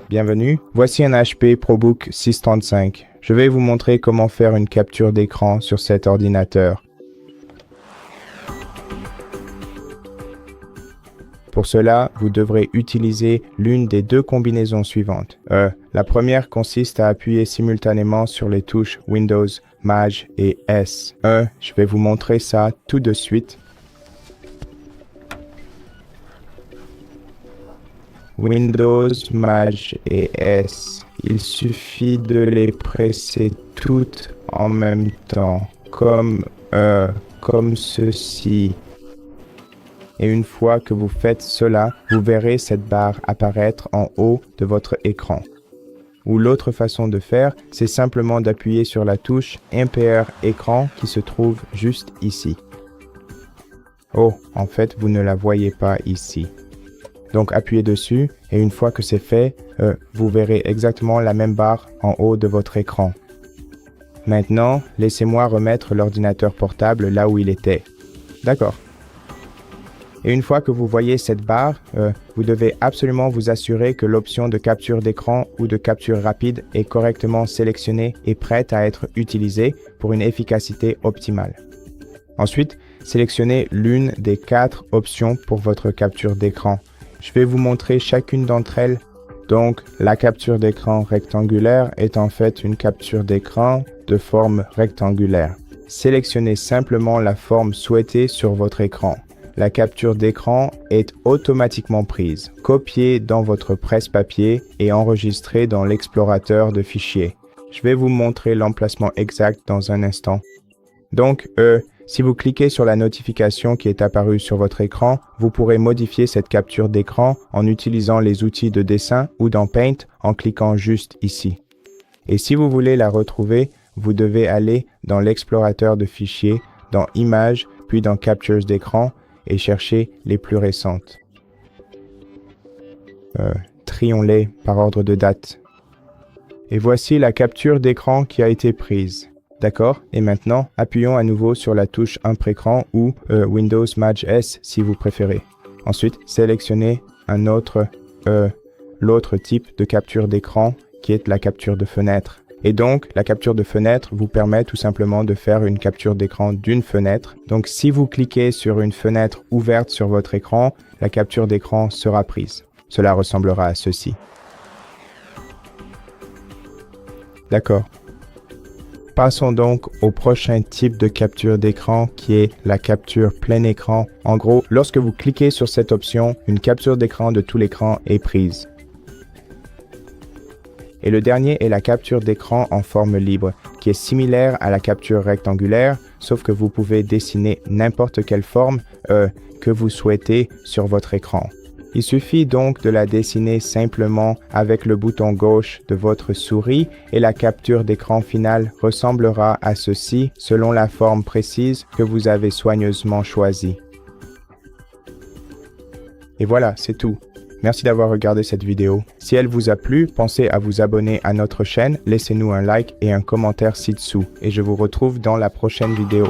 Bienvenue, voici un HP ProBook 635. Je vais vous montrer comment faire une capture d'écran sur cet ordinateur. Pour cela, vous devrez utiliser l'une des deux combinaisons suivantes. La première consiste à appuyer simultanément sur les touches Windows, Maj et S. Je vais vous montrer ça tout de suite. Windows, Maj et S. Il suffit de les presser toutes en même temps, comme ceci. Et une fois que vous faites cela, vous verrez cette barre apparaître en haut de votre écran. Ou l'autre façon de faire, c'est simplement d'appuyer sur la touche MPR écran qui se trouve juste ici. Oh, en fait, vous ne la voyez pas ici. Donc appuyez dessus et une fois que c'est fait, vous verrez exactement la même barre en haut de votre écran. Maintenant, laissez-moi remettre l'ordinateur portable là où il était. D'accord. Et une fois que vous voyez cette barre, vous devez absolument vous assurer que l'option de capture d'écran ou de capture rapide est correctement sélectionnée et prête à être utilisée pour une efficacité optimale. Ensuite, sélectionnez l'une des 4 options pour votre capture d'écran. Je vais vous montrer chacune d'entre elles. Donc, la capture d'écran rectangulaire est en fait une capture d'écran de forme rectangulaire. Sélectionnez simplement la forme souhaitée sur votre écran. La capture d'écran est automatiquement prise, copiée dans votre presse-papier et enregistrée dans l'explorateur de fichiers. Je vais vous montrer l'emplacement exact dans un instant. Donc, si vous cliquez sur la notification qui est apparue sur votre écran, vous pourrez modifier cette capture d'écran en utilisant les outils de dessin ou dans Paint en cliquant juste ici. Et si vous voulez la retrouver, vous devez aller dans l'explorateur de fichiers, dans Images, puis dans Captures d'écran, et chercher les plus récentes. Trions-les par ordre de date. Et voici la capture d'écran qui a été prise. D'accord? Et maintenant, appuyons à nouveau sur la touche Impré-écran ou Windows Maj S si vous préférez. Ensuite, sélectionnez l'autre type de capture d'écran qui est la capture de fenêtre. Et donc, la capture de fenêtre vous permet tout simplement de faire une capture d'écran d'une fenêtre. Donc, si vous cliquez sur une fenêtre ouverte sur votre écran, la capture d'écran sera prise. Cela ressemblera à ceci. D'accord. Passons donc au prochain type de capture d'écran qui est la capture plein écran. En gros, lorsque vous cliquez sur cette option, une capture d'écran de tout l'écran est prise. Et le dernier est la capture d'écran en forme libre, qui est similaire à la capture rectangulaire, sauf que vous pouvez dessiner n'importe quelle forme que vous souhaitez sur votre écran. Il suffit donc de la dessiner simplement avec le bouton gauche de votre souris et la capture d'écran finale ressemblera à ceci selon la forme précise que vous avez soigneusement choisie. Et voilà, c'est tout. Merci d'avoir regardé cette vidéo. Si elle vous a plu, pensez à vous abonner à notre chaîne, laissez-nous un like et un commentaire ci-dessous. Et je vous retrouve dans la prochaine vidéo.